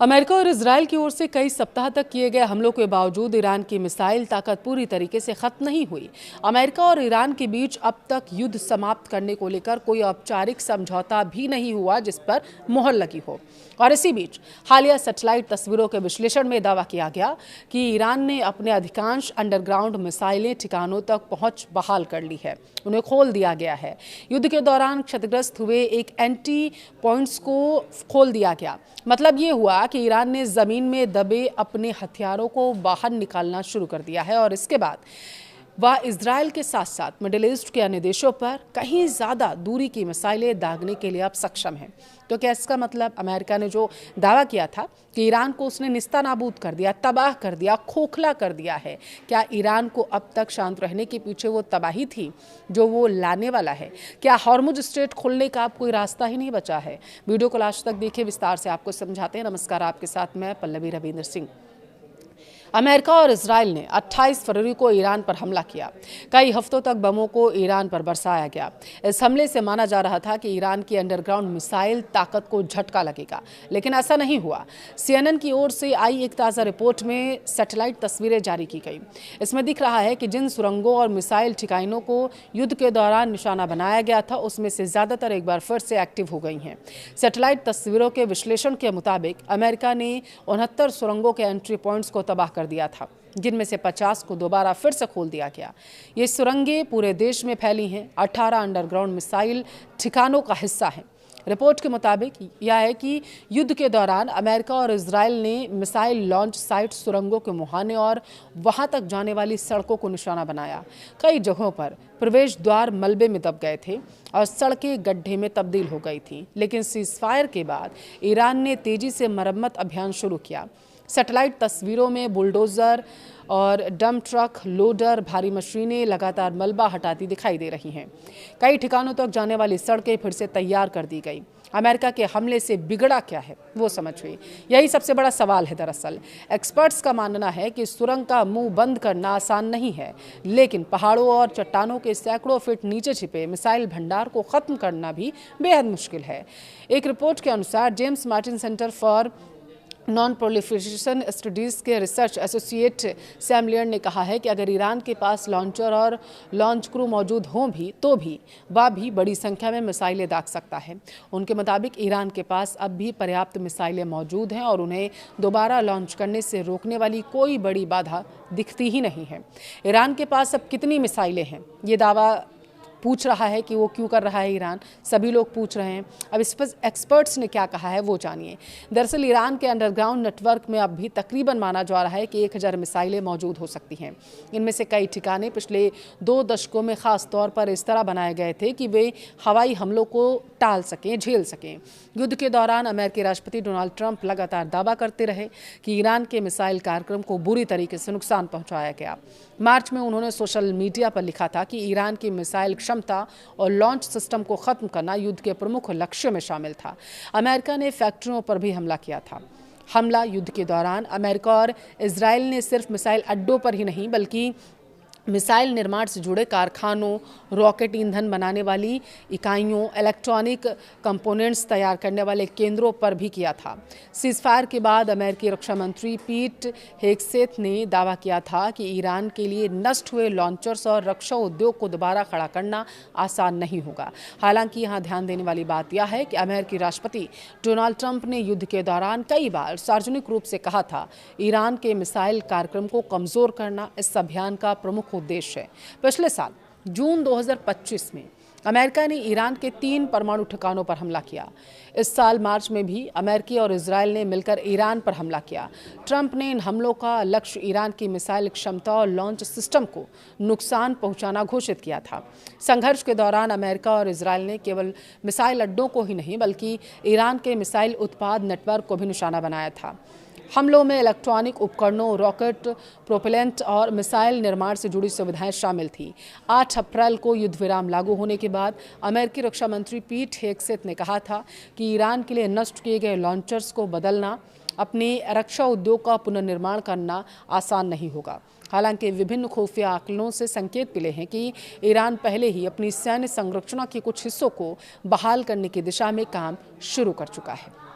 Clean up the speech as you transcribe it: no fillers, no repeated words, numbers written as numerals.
America और Israel की ओर से कई सप्ताह तक किए गए हमलों के बावजूद ईरान की मिसाइल ताकत पूरी तरीके से खत्म नहीं हुई। अमेरिका और ईरान के बीच अब तक युद्ध समाप्त करने को लेकर कोई औपचारिक समझौता भी नहीं हुआ जिस पर मुहर लगी हो। और इसी बीच हालिया सैटेलाइट तस्वीरों के विश्लेषण में दावा किया गया कि ईरान ने अपने अधिकांश अंडरग्राउंड मिसाइलें ठिकानों तक पहुंच बहाल कर ली है, उन्हें खोल दिया गया है। युद्ध के दौरान क्षतिग्रस्त हुए एक एंटी पॉइंट्स को खोल दिया गया। मतलब ये हुआ कि ईरान ने जमीन में दबे अपने हथियारों को बाहर निकालना शुरू कर दिया है और इसके बाद वह इजरायल के साथ साथ मिडिल ईस्ट के अन्य देशों पर कहीं ज़्यादा दूरी की मिसाइलें दागने के लिए अब सक्षम है। तो क्या इसका मतलब अमेरिका ने जो दावा किया था कि ईरान को उसने निस्तानाबूद कर दिया, तबाह कर दिया, खोखला कर दिया है, क्या ईरान को अब तक शांत रहने के पीछे वो तबाही थी जो वो लाने वाला है? क्या हॉर्मुज स्ट्रेट खोलने का अब कोई रास्ता ही नहीं बचा है? वीडियो को लास्ट तक देखिए, विस्तार से आपको समझाते हैं। नमस्कार, आपके साथ मैं पल्लवी रविंद्र सिंह। अमेरिका और इजरायल ने 28 फरवरी को ईरान पर हमला किया। कई हफ्तों तक बमों को ईरान पर बरसाया गया। इस हमले से माना जा रहा था कि ईरान की अंडरग्राउंड मिसाइल ताकत को झटका लगेगा, लेकिन ऐसा नहीं हुआ। CNN की ओर से आई एक ताज़ा रिपोर्ट में सैटेलाइट तस्वीरें जारी की गई। इसमें दिख रहा है कि जिन सुरंगों और मिसाइल ठिकानों को युद्ध के दौरान निशाना बनाया गया था, उसमें से ज़्यादातर एक बार फिर से एक्टिव हो गई हैं। सैटेलाइट तस्वीरों के विश्लेषण के मुताबिक अमेरिका ने 69 सुरंगों के एंट्री पॉइंट्स को तबाह कर दिया था, जिनमें से 50 को दोबारा फिर से खोल दिया गया। ये सुरंगें पूरे देश में फैली हैं। 18 अंडरग्राउंड मिसाइल ठिकानों का हिस्सा हैं। रिपोर्ट के मुताबिक यह है कि युद्ध के दौरान अमेरिका और इजरायल ने मिसाइल लॉन्च साइट, सुरंगों के मुहाने और वहां तक जाने वाली सड़कों को निशाना बनाया। कई जगहों पर प्रवेश द्वार मलबे में दब गए थे और सड़कें गड्ढे में तब्दील हो गई थीं। लेकिन सीजफायर के बाद ईरान ने तेजी से मरम्मत अभियान शुरू किया। सैटेलाइट तस्वीरों में बुलडोजर और डंप ट्रक, लोडर, भारी मशीनें लगातार मलबा हटाती दिखाई दे रही हैं। कई ठिकानों तक जाने वाली सड़कें फिर से तैयार कर दी गई। अमेरिका के हमले से बिगड़ा क्या है वो समझिए, यही सबसे बड़ा सवाल है। दरअसल एक्सपर्ट्स का मानना है कि सुरंग का मुंह बंद करना आसान नहीं है, लेकिन पहाड़ों और चट्टानों के सैकड़ों फीट नीचे छिपे मिसाइल भंडार को खत्म करना भी बेहद मुश्किल है। एक रिपोर्ट के अनुसार James Martin centre for non proliferation studies के रिसर्च एसोसिएट सैम लेयर ने कहा है कि अगर ईरान के पास लॉन्चर और लॉन्च क्रू मौजूद हों भी तो भी वह भी बड़ी संख्या में मिसाइलें दाग सकता है। उनके मुताबिक ईरान के पास अब भी पर्याप्त मिसाइलें मौजूद हैं और उन्हें दोबारा लॉन्च करने से रोकने वाली कोई बड़ी बाधा दिखती ही नहीं है। ईरान के पास अब कितनी मिसाइलें हैं, ये दावा पूछ रहा है कि वो क्यों कर रहा है ईरान, सभी लोग पूछ रहे हैं। अब इस पर एक्सपर्ट्स ने क्या कहा है वो जानिए। दरअसल ईरान के अंडरग्राउंड नेटवर्क में अब भी तकरीबन माना जा रहा है कि 1000 मिसाइलें मौजूद हो सकती हैं। इनमें से कई ठिकाने पिछले 2 दशकों में खास तौर पर इस तरह बनाए गए थे कि वे हवाई हमलों को टाल सकें, झेल सकें। युद्ध के दौरान अमेरिकी राष्ट्रपति डोनाल्ड ट्रंप लगातार दावा करते रहे कि ईरान के मिसाइल कार्यक्रम को बुरी तरीके से नुकसान पहुंचाया गया। मार्च में उन्होंने सोशल मीडिया पर लिखा था कि ईरान की मिसाइल क्षमता और लॉन्च सिस्टम को खत्म करना युद्ध के प्रमुख लक्ष्यों में शामिल था। अमेरिका ने फैक्ट्रियों पर भी हमला किया था। हमला युद्ध के दौरान अमेरिका और इजरायल ने सिर्फ मिसाइल अड्डों पर ही नहीं बल्कि मिसाइल निर्माण से जुड़े कारखानों, रॉकेट ईंधन बनाने वाली इकाइयों, इलेक्ट्रॉनिक कंपोनेंट्स तैयार करने वाले केंद्रों पर भी किया था। सीजफायर के बाद अमेरिकी रक्षा मंत्री पीट हेगसेथ ने दावा किया था कि ईरान के लिए नष्ट हुए लॉन्चर्स और रक्षा उद्योग को दोबारा खड़ा करना आसान नहीं होगा। हालांकि यहाँ ध्यान देने वाली बात यह है कि अमेरिकी राष्ट्रपति डोनाल्ड ट्रंप ने युद्ध के दौरान कई बार सार्वजनिक रूप से कहा था ईरान के मिसाइल कार्यक्रम को कमजोर करना इस अभियान का प्रमुख उद्देश्य है। पिछले साल जून 2025 में अमेरिका ने ईरान के 3 परमाणु ठिकानों पर हमला किया। इस साल मार्च में भी अमेरिकी और इजरायल ने मिलकर ईरान पर हमला किया। ट्रंप ने इन हमलों का लक्ष्य ईरान की मिसाइल क्षमता और लॉन्च सिस्टम को नुकसान पहुंचाना घोषित किया था। संघर्ष के दौरान अमेरिका और इजरायल ने केवल मिसाइल अड्डों को ही नहीं बल्कि ईरान के मिसाइल उत्पाद नेटवर्क को भी निशाना बनाया था। हमलों में इलेक्ट्रॉनिक उपकरणों, रॉकेट प्रोपेलेंट और मिसाइल निर्माण से जुड़ी सुविधाएं शामिल थीं। 8 अप्रैल को युद्ध विराम लागू होने के बाद अमेरिकी रक्षा मंत्री पीट हेगसेथ ने कहा था कि ईरान के लिए नष्ट किए गए लॉन्चर्स को बदलना, अपने रक्षा उद्योग का पुनर्निर्माण करना आसान नहीं होगा। हालांकि विभिन्न खुफिया आंकड़ों से संकेत मिले हैं कि ईरान पहले ही अपनी सैन्य संरचना के कुछ हिस्सों को बहाल करने की दिशा में काम शुरू कर चुका है।